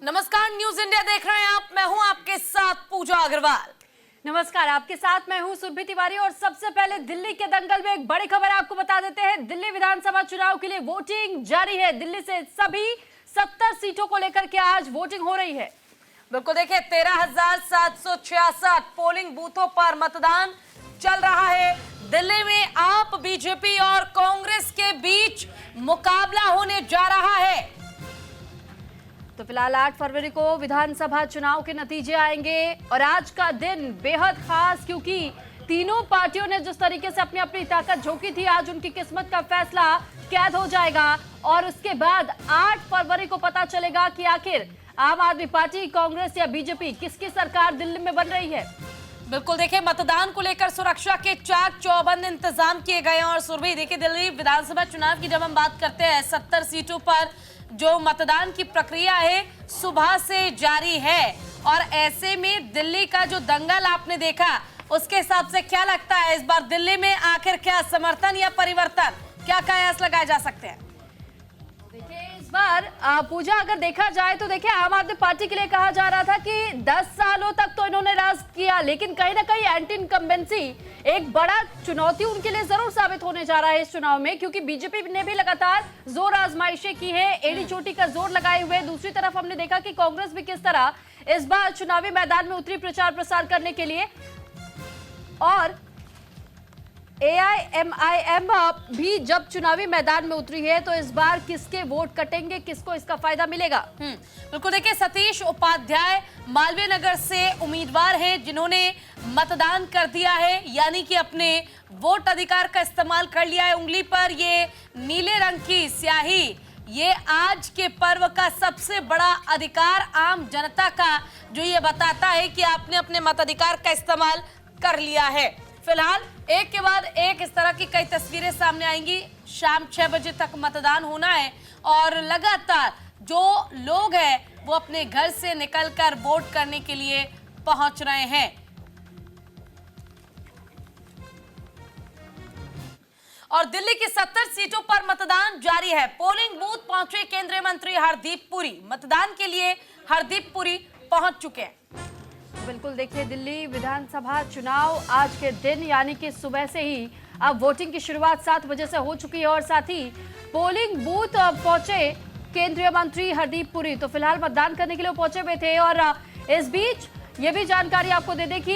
नमस्कार, news India देख रहे हैं आप। मैं हूं आपके साथ पूजा अग्रवाल। नमस्कार, आपके साथ मैं हूं सुरभि तिवारी। और सबसे पहले दिल्ली के दंगल में एक बड़ी खबर आपको बता देते हैं। दिल्ली विधानसभा चुनाव के लिए वोटिंग जारी है। दिल्ली से सभी 70 सीटों को लेकर के आज वोटिंग हो रही है। बिल्कुल देखिए, 13,766 पोलिंग बूथों पर मतदान चल रहा है। दिल्ली में आप, बीजेपी और कांग्रेस के बीच मुकाबला होने जा रहा है। तो फिलहाल 8 फरवरी को विधानसभा चुनाव के नतीजे आएंगे और आज का दिन बेहद खास, क्योंकि तीनों पार्टियों ने जिस तरीके से अपनी अपनी ताकत झोंकी थी, आज उनकी किस्मत का फैसला कैद हो जाएगा। और उसके बाद 8 फरवरी को पता चलेगा कि आखिर आम आदमी पार्टी, कांग्रेस या बीजेपी किसकी सरकार दिल्ली में बन रही है। बिल्कुल देखिए, मतदान को लेकर सुरक्षा के चाक चौबंद इंतजाम किए गए हैं। और सुरभि देखिए, दिल्ली विधानसभा चुनाव की जब हम बात करते हैं, 70 सीटों पर जो मतदान की प्रक्रिया है सुबह से जारी है। और ऐसे में दिल्ली का जो दंगल आपने देखा, उसके हिसाब से क्या लगता है इस बार दिल्ली में आखिर क्या समर्थन या परिवर्तन, क्या कयास लगाए जा सकते हैं? देखिए, इस बार पूजा अगर देखा जाए तो देखिए, आम आदमी पार्टी के लिए कहा जा रहा था कि 10 सालों तक तो इन्होंने राज किया, लेकिन कहीं ना कहीं एंटी इनकम्बेंसी एक बड़ा चुनौती उनके लिए जरूर साबित होने जा रहा है इस चुनाव में। क्योंकि बीजेपी ने भी लगातार जोर आजमाइशें की है, एड़ी चोटी का जोर लगाए हुए। दूसरी तरफ हमने देखा कि कांग्रेस भी किस तरह इस बार चुनावी मैदान में उतरी प्रचार प्रसार करने के लिए। और AIMIM भी जब चुनावी मैदान में उतरी है, तो इस बार किसके वोट कटेंगे, किसको इसका फायदा मिलेगा। बिल्कुल देखिए, सतीश उपाध्याय मालवीय नगर से उम्मीदवार हैं, जिन्होंने मतदान कर दिया है, यानी कि अपने वोट अधिकार का इस्तेमाल कर लिया है। उंगली पर ये नीले रंग की स्याही, ये आज के पर्व का सबसे बड़ा अधिकार आम जनता का, जो ये बताता है कि आपने अपने मताधिकार का इस्तेमाल कर लिया है। फिलहाल एक के बाद एक इस तरह की कई तस्वीरें सामने आएंगी। शाम 6 बजे तक मतदान होना है और लगातार जो लोग हैं वो अपने घर से निकलकर वोट करने के लिए पहुंच रहे हैं। और दिल्ली की 70 सीटों पर मतदान जारी है। पोलिंग बूथ पहुंचे केंद्रीय मंत्री हरदीप पुरी। मतदान के लिए हरदीप पुरी पहुंच चुके हैं। बिल्कुल देखिए, दिल्ली विधानसभा चुनाव आज के दिन यानी कि सुबह से ही अब वोटिंग की शुरुआत 7 बजे से हो चुकी है। और साथ ही पोलिंग बूथ पहुंचे केंद्रीय मंत्री हरदीप पुरी, तो फिलहाल मतदान करने के लिए पहुंचे हुए थे। और इस बीच ये भी जानकारी आपको दे दें कि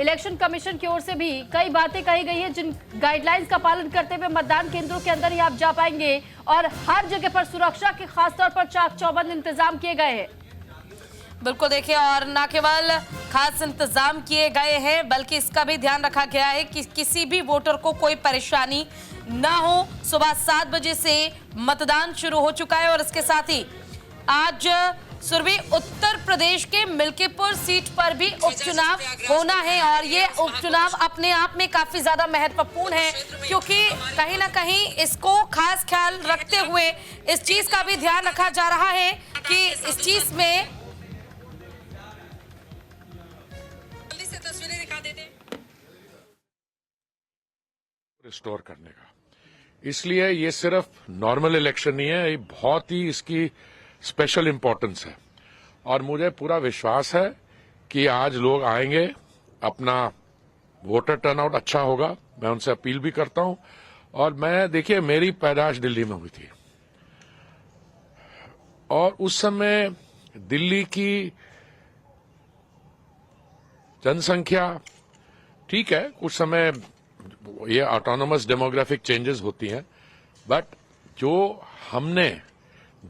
इलेक्शन कमीशन की ओर से भी कई बातें कही गई है, जिन गाइडलाइंस का पालन करते हुए मतदान केंद्रों के अंदर ही आप जा पाएंगे। और हर जगह पर सुरक्षा के खासतौर पर चाक चौबंद इंतजाम किए गए हैं। बिल्कुल देखिए, और न केवल खास इंतजाम किए गए हैं, बल्कि इसका भी ध्यान रखा गया है कि किसी भी वोटर को कोई परेशानी ना हो। सुबह 7 बजे से मतदान शुरू हो चुका है। और इसके साथ ही आज सुरभि उत्तर प्रदेश के मिल्कीपुर सीट पर भी उपचुनाव होना है। और ये उपचुनाव अपने आप में काफी ज्यादा महत्वपूर्ण है, क्योंकि कहीं ना कहीं इसको खास ख्याल रखते हुए इस चीज का भी ध्यान रखा जा रहा है कि इस चीज में रिस्टोर करने का। इसलिए ये सिर्फ नॉर्मल इलेक्शन नहीं है, ये बहुत ही इसकी स्पेशल इंपॉर्टेंस है। और मुझे पूरा विश्वास है कि आज लोग आएंगे, अपना वोटर टर्नआउट अच्छा होगा। मैं उनसे अपील भी करता हूं। और मैं देखिए, मेरी पैदाइश दिल्ली में हुई थी और उस समय दिल्ली की जनसंख्या ठीक है, कुछ समय ये ऑटोनोमस डेमोग्राफिक चेंजेस होती हैं, बट जो हमने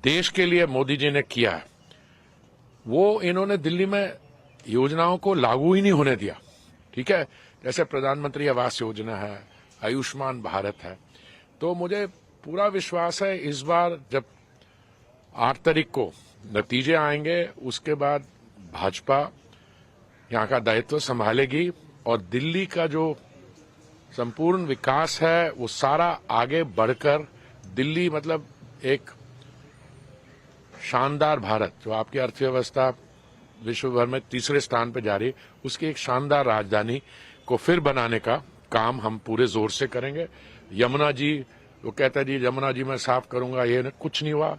देश के लिए मोदी जी ने किया है, वो इन्होंने दिल्ली में योजनाओं को लागू ही नहीं होने दिया। ठीक है, जैसे प्रधानमंत्री आवास योजना है, आयुष्मान भारत है। तो मुझे पूरा विश्वास है इस बार जब 8 तारीख को नतीजे आएंगे, उसके बाद भाजपा यहाँ का दायित्व संभालेगी और दिल्ली का जो संपूर्ण विकास है वो सारा आगे बढ़कर दिल्ली मतलब एक शानदार भारत, जो आपकी अर्थव्यवस्था विश्व भर में तीसरे स्थान पर जा रही है, उसकी एक शानदार राजधानी को फिर बनाने का काम हम पूरे जोर से करेंगे। यमुना जी, वो कहता है जी यमुना जी मैं साफ करूंगा, ये कुछ नहीं हुआ।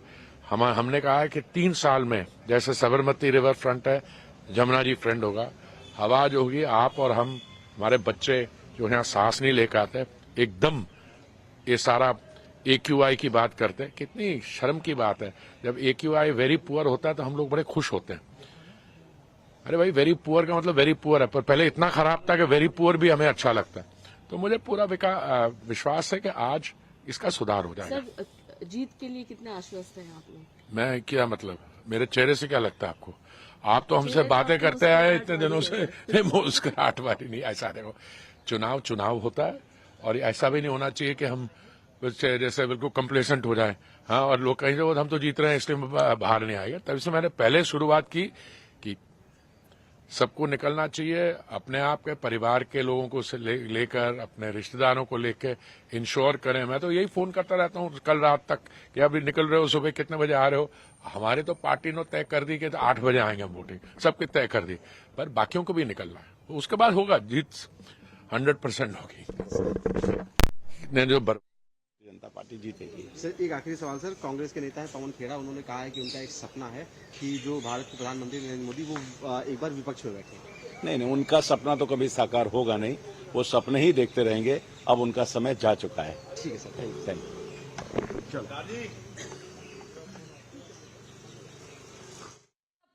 हमने कहा है कि 3 साल में जैसे साबरमती रिवर फ्रंट है, जमुना जी फ्रंट होगा, हवा जो होगी आप और हम, हमारे बच्चे जो यहाँ सांस नहीं ले पाते, एकदम ये सारा AQI की बात करते हैं, कितनी शर्म की बात है। जब AQI वेरी पुअर होता है तो हम लोग बड़े खुश होते हैं। अरे भाई, वेरी पुअर का मतलब वेरी पुअर है, पर पहले इतना खराब था कि वेरी पुअर भी हमें अच्छा लगता है। तो मुझे पूरा विश्वास है कि आज इसका सुधार हो जाएगा। सर, जीत के लिए कितने आश्वस्त हैं आप लोग? मैं क्या मतलब, मेरे चेहरे से क्या लगता है आपको? आप तो हमसे बातें करते आए इतने दिनों से, मुस्कुराहट वाली नहीं। ऐसा देखो, चुनाव होता है और ऐसा भी नहीं होना चाहिए कि हम जैसे बिल्कुल कंप्लेसेंट हो जाए। हाँ, और लोग कहेंगे वो हम तो जीत रहे हैं इसलिए बाहर नहीं आएगा। तभी से मैंने पहले शुरुआत की कि सबको निकलना चाहिए, अपने आप के परिवार के लोगों को लेकर अपने रिश्तेदारों को लेकर इंश्योर करें। मैं तो यही फोन करता रहता हूँ कल रात तक कि अभी निकल रहे हो, सुबह कितने बजे आ रहे हो। हमारे तो पार्टी ने तय कर दी कि 8 बजे आएंगे हम, वोटिंग सबके तय कर दी, पर बाकियों को भी निकलना है। उसके बाद होगा जीत, 100% होगी। जनता पार्टी जीतेगी। सर, एक आखिरी सवाल सर, कांग्रेस के नेता है पवन खेड़ा, उन्होंने कहा है कि उनका एक सपना है कि जो भारत के प्रधानमंत्री नरेंद्र मोदी वो एक बार विपक्ष में बैठे। नहीं, उनका सपना तो कभी साकार होगा नहीं, वो सपने ही देखते रहेंगे। अब उनका समय जा चुका है। ठीक है सर, थैंक यू।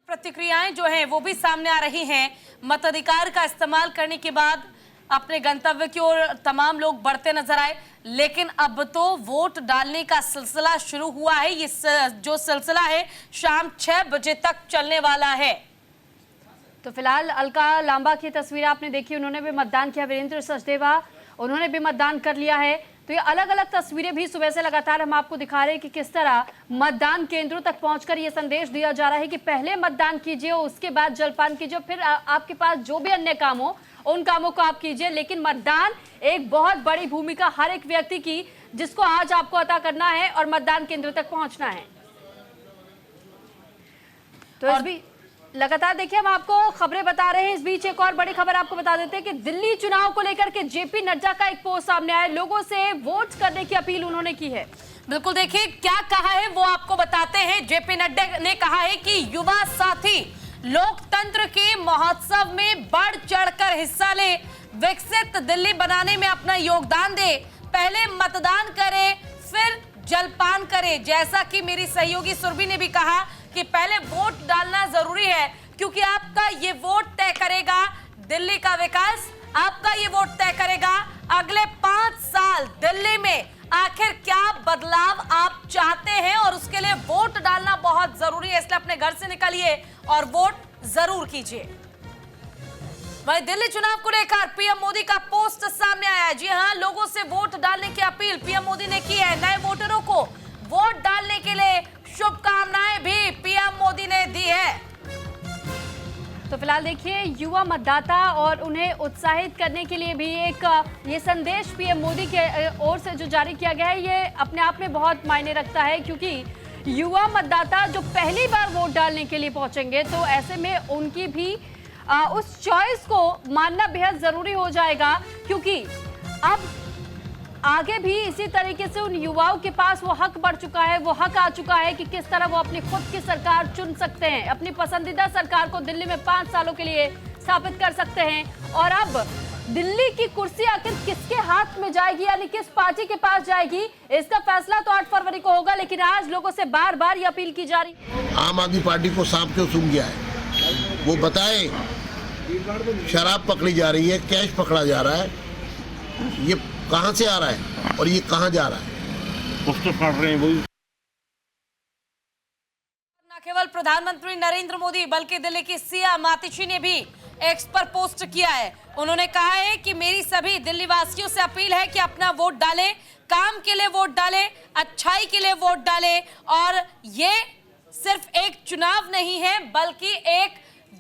प्रतिक्रियाएं जो हैं वो भी सामने आ रही हैं। मताधिकार का इस्तेमाल करने के बाद अपने गंतव्य की ओर तमाम लोग बढ़ते नजर आए, लेकिन अब तो वोट डालने का सिलसिला शुरू हुआ है। ये जो सिलसिला है शाम 6 बजे तक चलने वाला है। तो फिलहाल अलका लांबा की तस्वीर आपने देखी, उन्होंने भी मतदान किया। वीरेंद्र सचदेवा, उन्होंने भी मतदान कर लिया है। तो ये अलग अलग तस्वीरें भी सुबह से लगातार हम आपको दिखा रहे हैं कि किस तरह मतदान केंद्रों तक पहुंचकर ये संदेश दिया जा रहा है कि पहले मतदान कीजिए, उसके बाद जलपान कीजिए, फिर आपके पास जो भी अन्य काम हो उन कामों को आप कीजिए। लेकिन मतदान एक बहुत बड़ी भूमिका हर एक व्यक्ति की, जिसको आज आपको अता करना है और मतदान केंद्र तक पहुंचना है। तो इस भी लगातार देखिए हम आपको खबरें बता रहे हैं। इस बीच एक और बड़ी खबर आपको बता देते हैं कि दिल्ली चुनाव को लेकर के जेपी नड्डा का एक पोस्ट सामने आया। लोगों से वोट करने की अपील उन्होंने की है। बिल्कुल, देखिए क्या कहा है वो आपको बताते हैं। जेपी नड्डा ने कहा है कि युवा साथी लोकतंत्र के महोत्सव में बढ़ चढ़कर हिस्सा ले, विकसित दिल्ली बनाने में अपना योगदान दे, पहले मतदान करे फिर जलपान करे। जैसा कि मेरी सहयोगी सुरभि ने भी कहा कि पहले वोट डालना जरूरी है, क्योंकि आपका ये वोट तय करेगा दिल्ली का विकास, आपका ये वोट तय करेगा अगले 5 साल दिल्ली में आखिर क्या बदलाव आप चाहते हैं। और उसके लिए वोट डालना बहुत जरूरी है, इसलिए अपने घर से निकलिए और वोट जरूर कीजिए। वहीं दिल्ली चुनाव को लेकर पीएम मोदी का पोस्ट सामने आया है। जी हां, लोगों से वोट डालने की अपील पीएम मोदी ने की है। नए वोटरों को वोट डालने के लिए शुभकामनाएं भी पीएम मोदी ने दी है। तो फिलहाल देखिए, युवा मतदाता और उन्हें उत्साहित करने के लिए भी एक ये संदेश पीएम मोदी के ओर से जो जारी किया गया है, ये अपने आप में बहुत मायने रखता है। क्योंकि युवा मतदाता जो पहली बार वोट डालने के लिए पहुंचेंगे, तो ऐसे में उनकी भी उस चॉइस को मानना बेहद जरूरी हो जाएगा। क्योंकि अब आगे भी इसी तरीके से उन युवाओं के पास वो हक बढ़ चुका है, वो हक आ चुका है कि किस तरह वो अपनी खुद की सरकार चुन सकते हैं, अपनी पसंदीदा सरकार को दिल्ली में 5 सालों के लिए स्थापित कर सकते हैं। और अब दिल्ली की कुर्सी आखिर किसके हाथ में जाएगी, यानी किस पार्टी के पास जाएगी, इसका फैसला तो 8 फरवरी को होगा। लेकिन आज लोगों से बार बार ये अपील की जा रही। आम आदमी पार्टी को सांप क्यों सूंघ गया है, वो बताए। शराब पकड़ी जा रही है, कैश पकड़ा जा रहा है, ये कहां से आ रहा है और ये कहां जा रहा है, उसको पढ़ रहे हैं। वही न केवल प्रधानमंत्री नरेंद्र मोदी बल्कि दिल्ली की सीएम आतिशी ने भी एक्स पर पोस्ट किया है। उन्होंने कहा है कि मेरी सभी दिल्ली वासियों से अपील है कि अपना वोट डालें, काम के लिए वोट डालें, अच्छाई के लिए वोट डालें। और ये सिर्फ एक चुनाव नहीं है बल्कि एक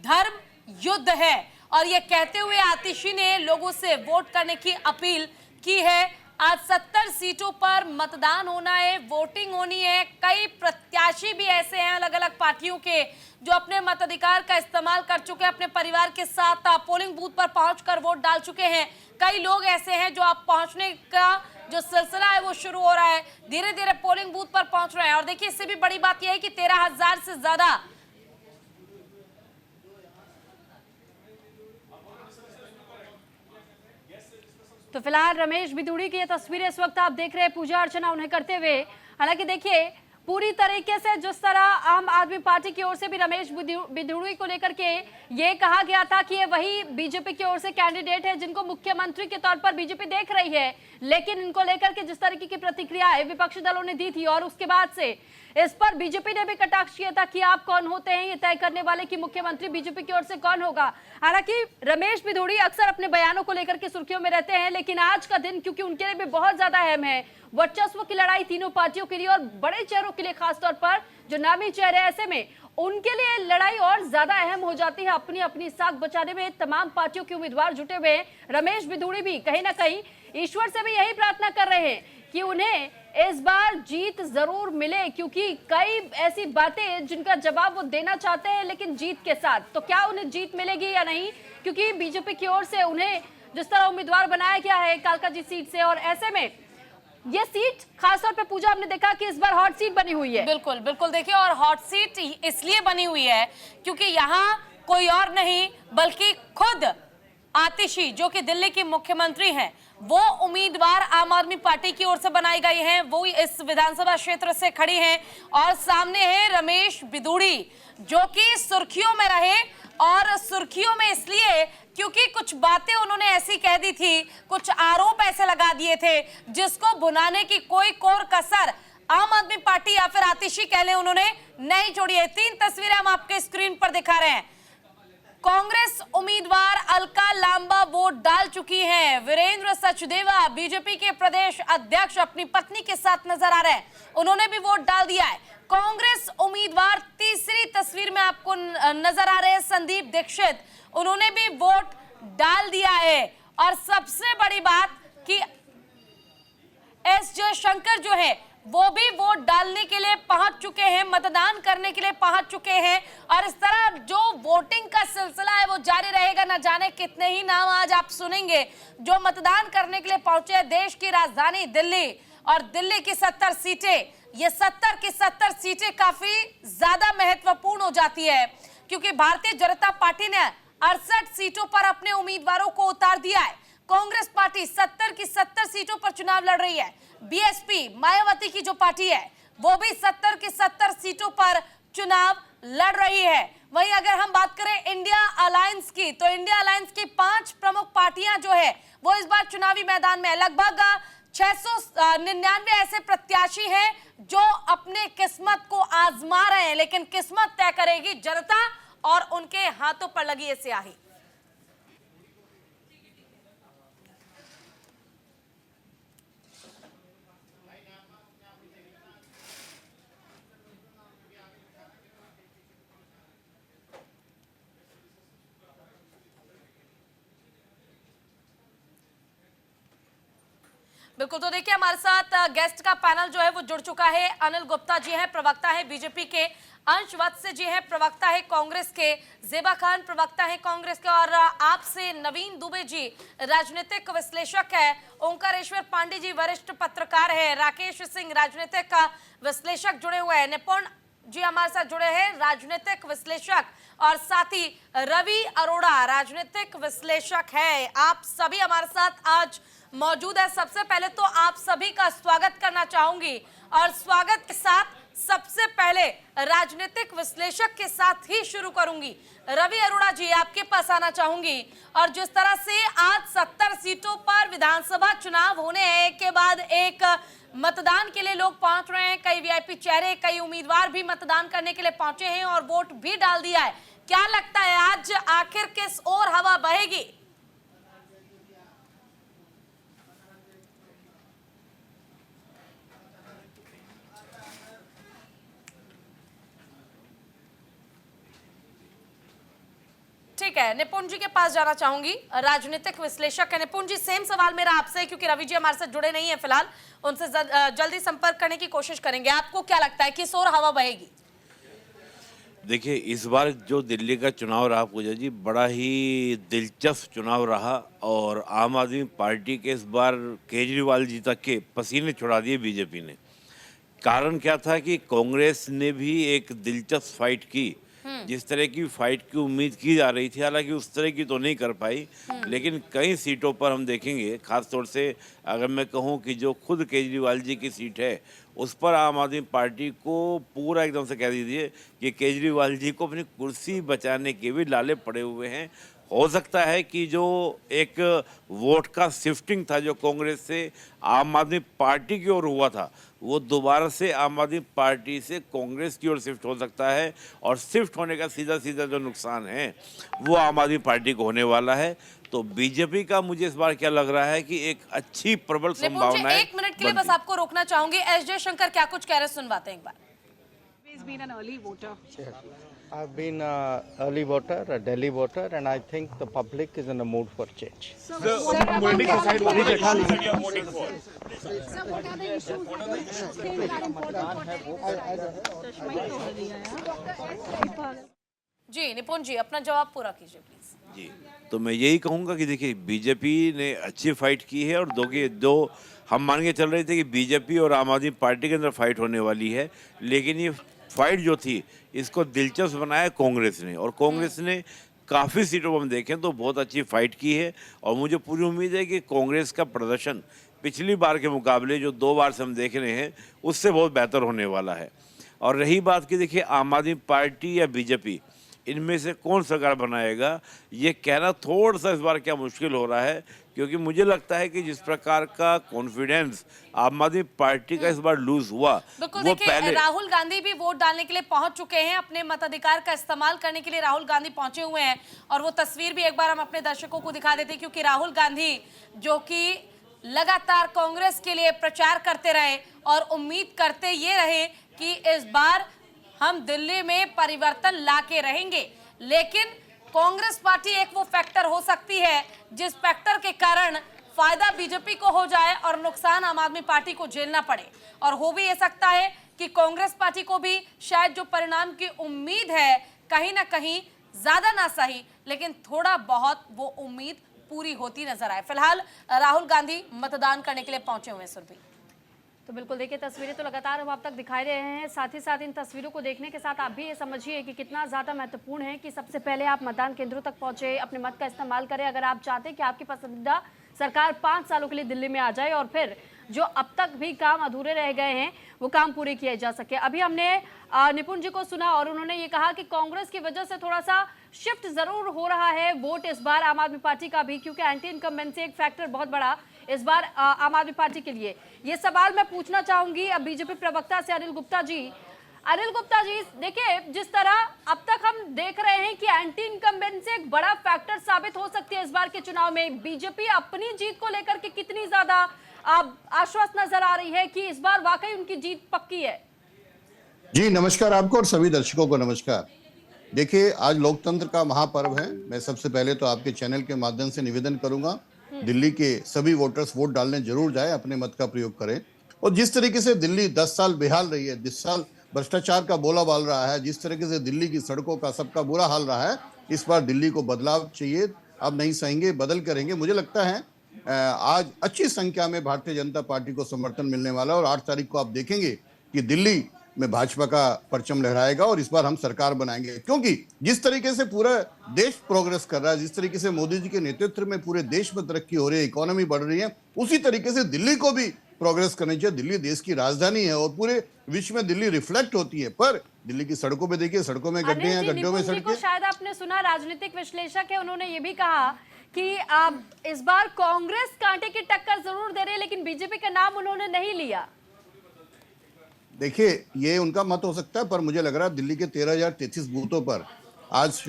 धर्म युद्ध है। और ये कहते हुए आतिशी ने लोगों से वोट करने की अपील की है। आज 70 सीटों पर मतदान होना है, वोटिंग होनी है। कई प्रत्याशी भी ऐसे हैं अलग अलग पार्टियों के जो अपने मताधिकार का इस्तेमाल कर चुके हैं, अपने परिवार के साथ पोलिंग बूथ पर पहुंचकर वोट डाल चुके हैं। कई लोग ऐसे हैं जो आप पहुंचने का जो सिलसिला है वो शुरू हो रहा है, धीरे धीरे पोलिंग बूथ पर पहुंच रहे हैं। और देखिए, इससे भी बड़ी बात यह है कि 13,000 से ज्यादा तो फिलहाल रमेश बिधूड़ी की ये तस्वीरें इस वक्त आप देख रहे हैं पूजा अर्चना उन्हें करते हुए। हालांकि देखिए, पूरी तरीके से जिस तरह आम आदमी पार्टी की ओर से भी रमेश बिधूड़ी को लेकर के ये कहा गया था कि ये वही बीजेपी की ओर से कैंडिडेट है जिनको मुख्यमंत्री के तौर पर बीजेपी देख रही है, लेकिन इनको लेकर के जिस तरीके की प्रतिक्रियाएं विपक्षी दलों ने दी थी और उसके बाद से इस पर बीजेपी ने भी कटाक्ष किया था कि आप कौन होते हैं ये तय करने वाले कि मुख्यमंत्री बीजेपी की ओर से कौन होगा। हालांकि रमेश बिधूड़ी अक्सर अपने बयानों को लेकर के सुर्खियों में रहते हैं, लेकिन आज का दिन क्योंकि उनके लिए भी बहुत ज्यादा अहम है, वर्चस्व की लड़ाई तीनों पार्टियों के लिए और बड़े चेहरों के लिए, खासतौर पर जो नामी चेहरे, ऐसे में उनके लिए लड़ाई और ज्यादा अहम हो जाती है। अपनी अपनी साख बचाने में तमाम पार्टियों के उम्मीदवार जुटे हुए हैं। रमेश बिधूड़ी भी कहीं ना कहीं ईश्वर से भी यही प्रार्थना कर रहे हैं कि उन्हें इस बार जीत जरूर मिले, क्योंकि कई ऐसी बातें जिनका जवाब वो देना चाहते हैं लेकिन जीत के साथ। तो क्या उन्हें जीत मिलेगी या नहीं, क्योंकि बीजेपी की ओर से उन्हें जिस तरह उम्मीदवार बनाया गया है कालकाजी सीट से, और ऐसे में ये सीट खासतौर पे पूजा हमने देखा कि इस बार हॉट सीट बनी हुई है। बिल्कुल बिल्कुल, देखिए, और हॉट सीट इसलिए बनी हुई है क्योंकि यहाँ कोई और नहीं बल्कि खुद आतिशी, जो कि दिल्ली की मुख्यमंत्री हैं, वो उम्मीदवार आम आदमी पार्टी की ओर से बनाई गई हैं। वो इस विधानसभा क्षेत्र से खड़ी हैं और सामने है रमेश बिधूड़ी, जो कि सुर्खियों में रहे, और सुर्खियों में इसलिए क्योंकि कुछ बातें उन्होंने ऐसी कह दी थी, कुछ आरोप ऐसे लगा दिए थे जिसको भुनाने की कोई कोर कसर आम आदमी पार्टी या फिर आतिशी कह लें उन्होंने नहीं छोड़ी है। 3 तस्वीरें हम आपके स्क्रीन पर दिखा रहे हैं। कांग्रेस उम्मीदवार अलका लांबा वोट डाल चुकी हैं। वीरेंद्र सचदेवा बीजेपी के प्रदेश अध्यक्ष अपनी पत्नी के साथ नजर आ रहे हैं, उन्होंने भी वोट डाल दिया है। कांग्रेस उम्मीदवार तीसरी तस्वीर में आपको नजर आ रहे हैं संदीप दीक्षित, उन्होंने भी वोट डाल दिया है। और सबसे बड़ी बात कि एस जयशंकर जो है वो भी वोट डालने के लिए पहुंच चुके हैं, मतदान करने के लिए पहुंच चुके हैं। और इस तरह जो वोटिंग का सिलसिला है वो जारी रहेगा। न जाने कितने ही नाम आज आप सुनेंगे जो मतदान करने के लिए पहुंचे हैं देश की राजधानी दिल्ली। और दिल्ली की 70 सीटें, ये 70 की 70 सीटें काफी ज्यादा महत्वपूर्ण हो जाती है, क्योंकि भारतीय जनता पार्टी ने 68 सीटों पर अपने उम्मीदवारों को उतार दिया है। कांग्रेस पार्टी 70 की 70 सीटों पर चुनाव लड़ रही है। बीएसपी मायावती की जो पार्टी है वो भी 70 की 70 सीटों पर चुनाव लड़ रही है। वहीं अगर हम बात करें इंडिया अलायंस की, तो इंडिया अलायंस की 5 प्रमुख पार्टियां जो है वो इस बार चुनावी मैदान में है। लगभग 699 ऐसे प्रत्याशी हैं जो अपने किस्मत को आजमा रहे हैं, लेकिन किस्मत तय करेगी जनता और उनके हाथों पर लगी ये स्याही। बिल्कुल, तो देखिए हमारे साथ गेस्ट का पैनल जो है वो जुड़ चुका है। अनिल गुप्ता जी हैं, प्रवक्ता है बीजेपी के, अंश वत्स जी हैं, प्रवक्ता है कांग्रेस के, जेबा खान प्रवक्ता है कांग्रेस के, और आपसे नवीन दुबे जी राजनीतिक विश्लेषक है, ओंकारेश्वर पांडे जी वरिष्ठ पत्रकार है, राकेश सिंह राजनीतिक विश्लेषक जुड़े हुए हैं, निपुण जी हमारे साथ जुड़े हैं राजनीतिक विश्लेषक, और साथ ही रवि अरोड़ा राजनीतिक विश्लेषक है। आप सभी हमारे साथ आज मौजूद है। सबसे पहले तो आप सभी का स्वागत करना चाहूंगी, और स्वागत के साथ सबसे पहले राजनीतिक विश्लेषक के साथ ही शुरू करूंगी। रवि अरोड़ा जी, आपके पास आना चाहूंगी। और जिस तरह से आज 70 सीटों पर विधानसभा चुनाव होने हैं, एक के बाद एक मतदान के लिए लोग पहुंच रहे हैं, कई वीआईपी चेहरे, कई उम्मीदवार भी मतदान करने के लिए पहुंचे हैं और वोट भी डाल दिया है। क्या लगता है आज आखिर किस ओर हवा बहेगी? ठीक है, निपुण जी के पास जाना चाहूंगी, राजनीतिक विश्लेषक है निपुण जी। सेम सवाल मेरा आपसे, क्योंकि रवि जी हमारे साथ जुड़े नहीं है फिलहाल, उनसे जल्दी संपर्क करने की कोशिश करेंगे। आपको क्या लगता है किस ओर हवा बहेगी? देखिए, इस बार जो दिल्ली का चुनाव रहा पूजा जी, बड़ा ही दिलचस्प चुनाव रहा और आम आदमी पार्टी के इस बार केजरीवाल जी तक के पसीने छुड़ा दिए बीजेपी ने। कारण क्या था कि कांग्रेस ने भी एक दिलचस्प फाइट की, जिस तरह की फाइट की उम्मीद की जा रही थी, हालांकि उस तरह की तो नहीं कर पाई, लेकिन कई सीटों पर हम देखेंगे, खास तौर से अगर मैं कहूं कि जो खुद केजरीवाल जी की सीट है उस पर आम आदमी पार्टी को पूरा एकदम से कह दीजिए कि केजरीवाल जी को अपनी कुर्सी बचाने के भी लाले पड़े हुए हैं। हो सकता है कि जो एक वोट का शिफ्टिंग था जो कांग्रेस से आम आदमी पार्टी की ओर हुआ था, वो दोबारा से आम आदमी पार्टी से कांग्रेस की ओर शिफ्ट हो सकता है, और शिफ्ट होने का सीधा सीधा जो नुकसान है वो आम आदमी पार्टी को होने वाला है। तो बीजेपी का मुझे इस बार क्या लग रहा है कि एक अच्छी प्रबल संभावना है। 1 मिनट के लिए बस आपको रोकना चाहूंगी, एस जयशंकर क्या कुछ कह रहे सुनवाते हैं एक बार। He's been an early voter. I've been an early voter, a Delhi voter, and I think the public is in a mood for change. Sir, what are the issues that you are voting for? जी निपुण जी, अपना जवाब पूरा कीजिए please. जी, तो मैं यही कहूँगा कि देखिए, बीजेपी ने अच्छी फाइट की है, और दो हम मान के चल रहे थे कि बीजेपी और आम आदमी पार्टी के अंदर फाइट होने वाली है, लेकिन ये फाइट जो थी इसको दिलचस्प बनाया कांग्रेस ने, और कांग्रेस ने काफ़ी सीटों पर हम देखें तो बहुत अच्छी फाइट की है। और मुझे पूरी उम्मीद है कि कांग्रेस का प्रदर्शन पिछली बार के मुकाबले जो 2 बार से हम देख रहे हैं उससे बहुत बेहतर होने वाला है। और रही बात कि देखिए, आम आदमी पार्टी या बीजेपी, इनमें से कौन सरकार बनाएगा, ये कहना थोड़ा सा इस बार क्या मुश्किल हो रहा है, क्योंकि मुझे लगता है कि जिस प्रकार का कॉन्फिडेंस आम आदमी पार्टी का इस बार लूज हुआ, बिल्कुल। वो देखिए, पहले राहुल गांधी भी वोट डालने के लिए पहुंच चुके हैं, अपने मताधिकार का इस्तेमाल करने के लिए राहुल गांधी पहुंचे हुए हैं। और वो तस्वीर भी एक बार हम अपने दर्शकों को दिखा देते हैं, क्योंकि राहुल गांधी जो कि लगातार कांग्रेस के लिए प्रचार करते रहे और उम्मीद करते ये रहे कि इस बार हम दिल्ली में परिवर्तन लाके रहेंगे, लेकिन कांग्रेस पार्टी एक वो फैक्टर हो सकती है जिस फैक्टर के कारण फायदा बीजेपी को हो जाए और नुकसान आम आदमी पार्टी को झेलना पड़े। और हो भी ये सकता है कि कांग्रेस पार्टी को भी शायद जो परिणाम की उम्मीद है, कहीं ना कहीं ज्यादा ना सही, लेकिन थोड़ा बहुत वो उम्मीद पूरी होती नजर आए। फिलहाल राहुल गांधी मतदान करने के लिए पहुंचे हुए हैं। सुरभि, तो बिल्कुल देखिए, तस्वीरें तो लगातार हम आप तक दिखाई दे रहे हैं, साथ ही साथ इन तस्वीरों को देखने के साथ आप भी ये समझिए कि कितना ज़्यादा महत्वपूर्ण है कि सबसे पहले आप मतदान केंद्रों तक पहुंचे, अपने मत का इस्तेमाल करें। अगर आप चाहते हैं कि आपकी पसंदीदा सरकार 5 सालों के लिए दिल्ली में आ जाए और फिर जो अब तक भी काम अधूरे रह गए हैं वो काम पूरे किए जा सके। अभी हमने निपुण जी को सुना और उन्होंने ये कहा कि कांग्रेस की वजह से थोड़ा सा शिफ्ट जरूर हो रहा है वोट इस बार आम आदमी पार्टी का भी, क्योंकि एंटी इनकम्बेंसी एक फैक्टर बहुत बड़ा इस बार आम आदमी पार्टी के लिए। ये सवाल मैं पूछना चाहूंगी अब बीजेपी प्रवक्ता से अनिल गुप्ता जी। अनिल गुप्ता जी, देखिए, जिस तरह अब तक हम देख रहे हैं कि एंटी इनकम्बेंसी एक बड़ा फैक्टर साबित हो सकती है इस बार के चुनाव में, बीजेपी अपनी जीत को लेकर के कितनी ज्यादा आश्वस्त नजर आ रही है कि इस बार वाकई उनकी जीत पक्की है? जी नमस्कार आपको और सभी दर्शकों को नमस्कार। देखिए, आज लोकतंत्र का महापर्व है। मैं सबसे पहले तो आपके चैनल के माध्यम से निवेदन करूंगा, दिल्ली के सभी वोटर्स वोट डालने जरूर जाए, अपने मत का प्रयोग करें। और जिस तरीके से दिल्ली 10 साल बेहाल रही है, 10 साल भ्रष्टाचार का बोला बाल रहा है, जिस तरीके से दिल्ली की सड़कों का सबका बुरा हाल रहा है, इस बार दिल्ली को बदलाव चाहिए। अब नहीं सहेंगे, बदल करेंगे। मुझे लगता है आज अच्छी संख्या में भारतीय जनता पार्टी को समर्थन मिलने वाला है और 8 तारीख को आप देखेंगे कि दिल्ली में भाजपा का परचम लहराएगा और इस बार हम सरकार बनाएंगे। क्योंकि जिस तरीके से पूरा देश प्रोग्रेस कर रहा है, जिस तरीके से मोदी जी के नेतृत्व में पूरे देश में तरक्की हो रही है, इकोनॉमी बढ़ रही है, उसी तरीके से दिल्ली को भी प्रोग्रेस करनी चाहिए। दिल्ली देश की राजधानी है और पूरे विश्व में दिल्ली रिफ्लेक्ट होती है, पर दिल्ली की सड़कों पे देखिए, सड़कों में गड्ढे हैं, गड्ढों में सड़कें। शायद आपने सुना, राजनीतिक विश्लेषक है, उन्होंने ये भी कहा कि इस बार कांग्रेस कांटे की टक्कर जरूर दे रही है, लेकिन बीजेपी का नाम उन्होंने नहीं लिया। देखिए, ये उनका मत हो सकता है, पर मुझे लग रहा है दिल्ली के 13,033 बूथों पर आज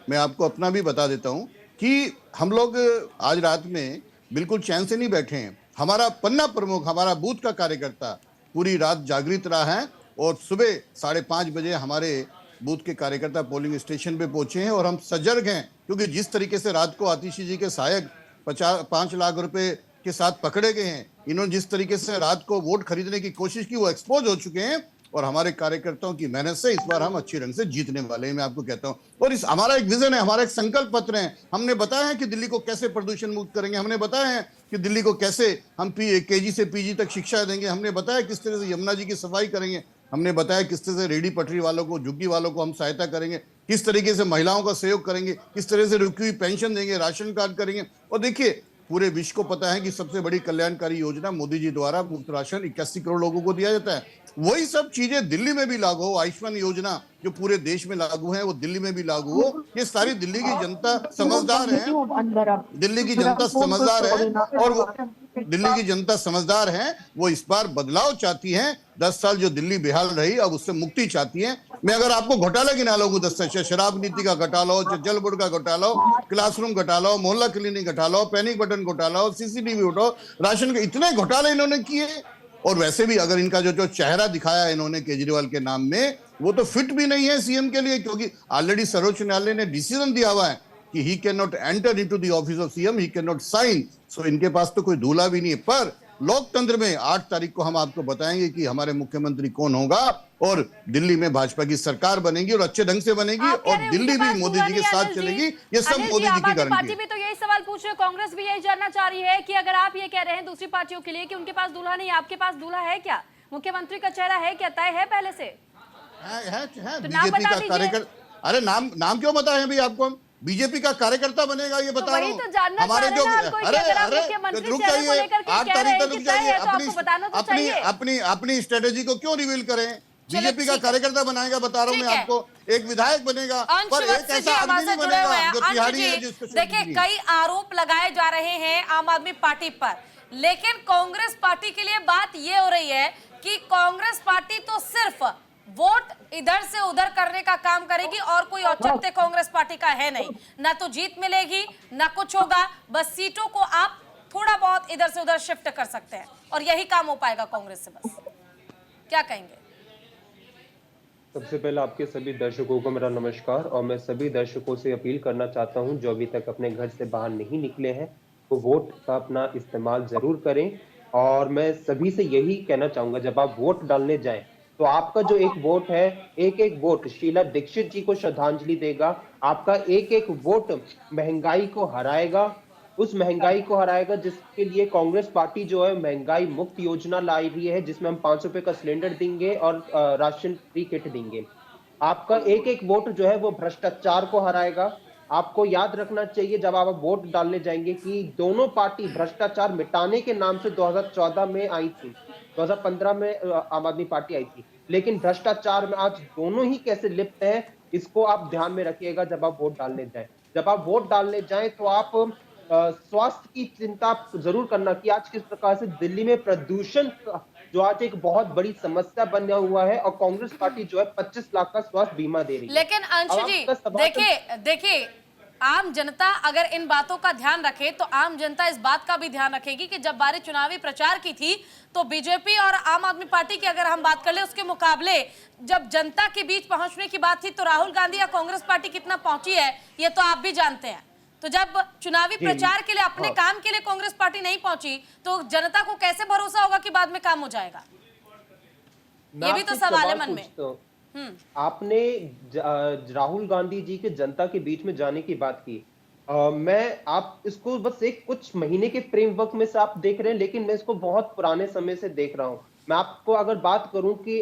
मैं आपको अपना भी बता देता हूं कि हम लोग आज रात में बिल्कुल चैन से नहीं बैठे हैं। हमारा पन्ना प्रमुख, हमारा बूथ का कार्यकर्ता पूरी रात जागृत रहा है और सुबह 5:30 बजे हमारे बूथ के कार्यकर्ता पोलिंग स्टेशन पे पहुंचे हैं और हम सजग हैं, क्योंकि जिस तरीके से रात को आतिशी जी के सहायक 5 लाख रुपए के साथ पकड़े गए हैं, इन्होंने जिस तरीके से रात को वोट खरीदने की कोशिश की, वो एक्सपोज हो चुके हैं और हमारे कार्यकर्ताओं की मेहनत से इस बार हम अच्छी रंग से जीतने वाले हैं, मैं आपको कहता हूं। और इस हमारा एक विजन है, हमारा एक संकल्प पत्र है। हमने बताया है कि दिल्ली को कैसे प्रदूषण मुक्त करेंगे, हमने बताया है कि दिल्ली को कैसे हम केजी से पीजी तक शिक्षा देंगे, हमने बताया किस तरह से यमुना जी की सफाई करेंगे, हमने बताया किस तरह से रेडी पटरी वालों को, झुग्गी वालों को हम सहायता करेंगे, किस तरीके से महिलाओं का सहयोग करेंगे, किस तरह से रुकी हुई पेंशन देंगे, राशन कार्ड करेंगे। और देखिए, पूरे विश्व को पता है कि सबसे बड़ी कल्याणकारी योजना मोदी जी द्वारा मुफ्त राशन 81 करोड़ लोगों को दिया जाता है। वही सब चीजें दिल्ली में भी लागू हो, आयुष्मान योजना जो पूरे देश में लागू है वो दिल्ली में भी लागू हो। ये सारी दिल्ली की जनता समझदार है, दिल्ली की जनता समझदार है और वो दिल्ली की जनता समझदार है, वो इस बार बदलाव चाहती है। 10 साल जो दिल्ली बेहाल रही, अब उससे मुक्ति चाहती है। मैं अगर आपको घोटाला गिना लो, 10 शराब नीति का घोटाला हो, जल बोर्ड का घोटाला हो, क्लासरूम घोटाला हो, मोहल्ला क्लिनिक घोटाला हो, पैनिक बटन घोटाला हो, सीसीटीवी उठाओ, राशन के इतने घोटाले इन्होंने किए। और वैसे भी अगर इनका जो चेहरा दिखाया इन्होंने केजरीवाल के नाम में, वो तो फिट भी नहीं है सीएम के लिए, क्योंकि ऑलरेडी सर्वोच्च न्यायालय ने डिसीजन दिया हुआ है कि he can not enter into the office of CM, he can not sign. So इनके पास तो कोई दूल्हा भी नहीं है। पर लोकतंत्र में 8 तारीख को हम आपको बताएंगे कि हमारे मुख्यमंत्री कौन होगा और दिल्ली में भाजपा की सरकार बनेगी और अच्छे ढंग से बनेगी और दिल्ली भी मोदी जी के साथ चलेगी। ये सब मोदी जी की गारंटी पार्टी भी तो यही सवाल पूछ रहे, कांग्रेस भी यही जानना चाह रही है कि अगर आप ये कह रहे हैं दूसरी पार्टियों के लिए कि उनके पास दूल्हा नहीं, आपके पास दूल्हा है क्या? मुख्यमंत्री का चेहरा है क्या, तय है पहले से? है तो बीजेपी का कार्यकर्ता। अरे नाम क्यों बताएं अभी आपको हम? बीजेपी का कार्यकर्ता बनेगा, ये बता रहा हूं। तो जानना हमारे जो रुक जाइए, 8 तारीख तक रुक जाइए। अपनी स्ट्रेटेजी को क्यों रिवील करें? बीजेपी का कार्यकर्ता बनाएगा, बता रहा हूं मैं आपको, एक विधायक बनेगा, पर एक ऐसा आदमी नहीं बनेगा जो तिहाड़ी है जिसको। देखिए, कई आरोप लगाए जा रहे हैं आम आदमी पार्टी पर, लेकिन कांग्रेस पार्टी के लिए बात ये हो रही है कि कांग्रेस पार्टी तो सिर्फ वोट इधर से उधर करने का काम करेगी और कोई औचित्य कांग्रेस पार्टी का है नहीं। ना तो जीत मिलेगी, ना कुछ होगा, बस सीटों को आप थोड़ा बहुत इधर से उधर शिफ्ट कर सकते हैं और यही काम हो पाएगा कांग्रेस से। बस क्या कहेंगे? सबसे पहले आपके सभी दर्शकों को मेरा नमस्कार, और मैं सभी दर्शकों से अपील करना चाहता हूं जो अभी तक अपने घर से बाहर नहीं निकले हैं वो वोट का अपना इस्तेमाल जरूर करें। और मैं सभी से यही कहना चाहूंगा, जब आप वोट डालने जाएं तो आपका जो एक वोट है, एक वोट शीला दीक्षित जी को श्रद्धांजलि देगा। आपका एक वोट महंगाई को हराएगा, उस महंगाई को हराएगा जिसके लिए कांग्रेस पार्टी जो है महंगाई मुक्त योजना लाई रही है, जिसमें हम 500 रुपए का सिलेंडर देंगे और राशन फ्री किट देंगे। आपका एक वोट जो है वो भ्रष्टाचार को हराएगा। आपको याद रखना चाहिए जब आप वोट डालने जाएंगे कि दोनों पार्टी भ्रष्टाचार मिटाने के नाम से 2014 में आई थी, 2015 में आम आदमी पार्टी आई थी, लेकिन भ्रष्टाचार में आज दोनों ही कैसे लिप्त हैं, इसको आप ध्यान में रखिएगा जब आप वोट डालने जाएं। जब आप वोट डालने जाएं तो आप स्वास्थ्य की चिंता जरूर करना कि आज किस प्रकार से दिल्ली में प्रदूषण जो आज एक बहुत बड़ी समस्या बना हुआ है और कांग्रेस पार्टी जो है 25 लाख का स्वास्थ्य बीमा दे रही है। लेकिन अंशु जी देखिए, आम जनता अगर इन बातों का ध्यान रखे तो आम जनता इस बात का भी ध्यान रखेगी कि जब बारी चुनावी प्रचार की थी तो बीजेपी और आम आदमी पार्टी की अगर हम बात कर ले, उसके मुकाबले जब जनता के बीच पहुंचने की बात थी तो राहुल गांधी या कांग्रेस पार्टी कितना पहुंची है ये तो आप भी जानते हैं। तो जब चुनावी प्रचार के लिए अपने काम के लिए कांग्रेस पार्टी नहीं पहुंची तो जनता को कैसे भरोसा होगा कि बाद में काम हो जाएगा? ये भी तो सवाल है मन में। आपने राहुल गांधी जी के जनता के बीच में जाने की बात की। मैं आप इसको बस एक कुछ महीने के फ्रेमवर्क में से आप देख रहे हैं, लेकिन मैं इसको बहुत पुराने समय से देख रहा हूं। मैं आपको अगर बात करूं कि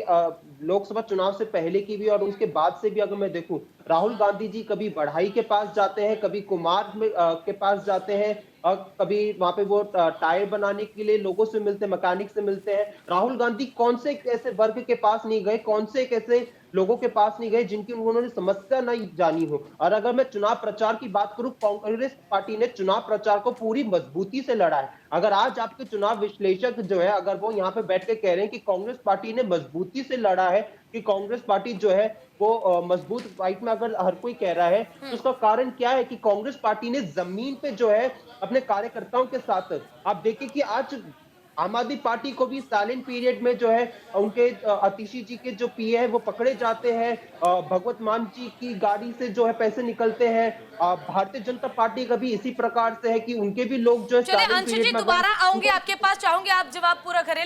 लोकसभा चुनाव से पहले की भी और उसके बाद से भी अगर मैं देखूं, राहुल गांधी जी कभी बढ़ाई के पास जाते हैं, कभी कुमार के पास जाते हैं, और कभी वहां पे वो टायर बनाने के लिए लोगों से मिलते हैं, मैकेनिक से मिलते हैं। राहुल गांधी कौन से ऐसे वर्ग के पास नहीं गए, कौन से ऐसे लोगों के पास नहीं गए जिनकी उन्होंने समस्या नहीं जानी हो। और अगर मैं चुनाव प्रचार की बात करूं, कांग्रेस पार्टी ने चुनाव प्रचार को पूरी मजबूती से लड़ा है। अगर आज आपके चुनाव विश्लेषक जो है अगर वो यहाँ पे बैठ के कह रहे हैं कि कांग्रेस पार्टी ने मजबूती से लड़ा है, कि कांग्रेस पार्टी जो है वो मजबूत फाइट में अगर हर कोई कह रहा है, तो उसका कारण क्या है कि कांग्रेस पार्टी ने जमीन पे जो है अपने कार्यकर्ताओं के साथ, आप देखिए कि आज आम आदमी पार्टी को भी साइलेंट पीरियड में जो है उनके आतिशी जी के जो पीए है वो पकड़े जाते हैं, भगवत मान जी की गाड़ी से जो है पैसे निकलते हैं। भारतीय जनता पार्टी का भी इसी प्रकार से है कि उनके भी लोग जो है चलिए अंशु जी दोबारा आऊंगे आपके पास, चाहूंगे आप जवाब पूरा करें।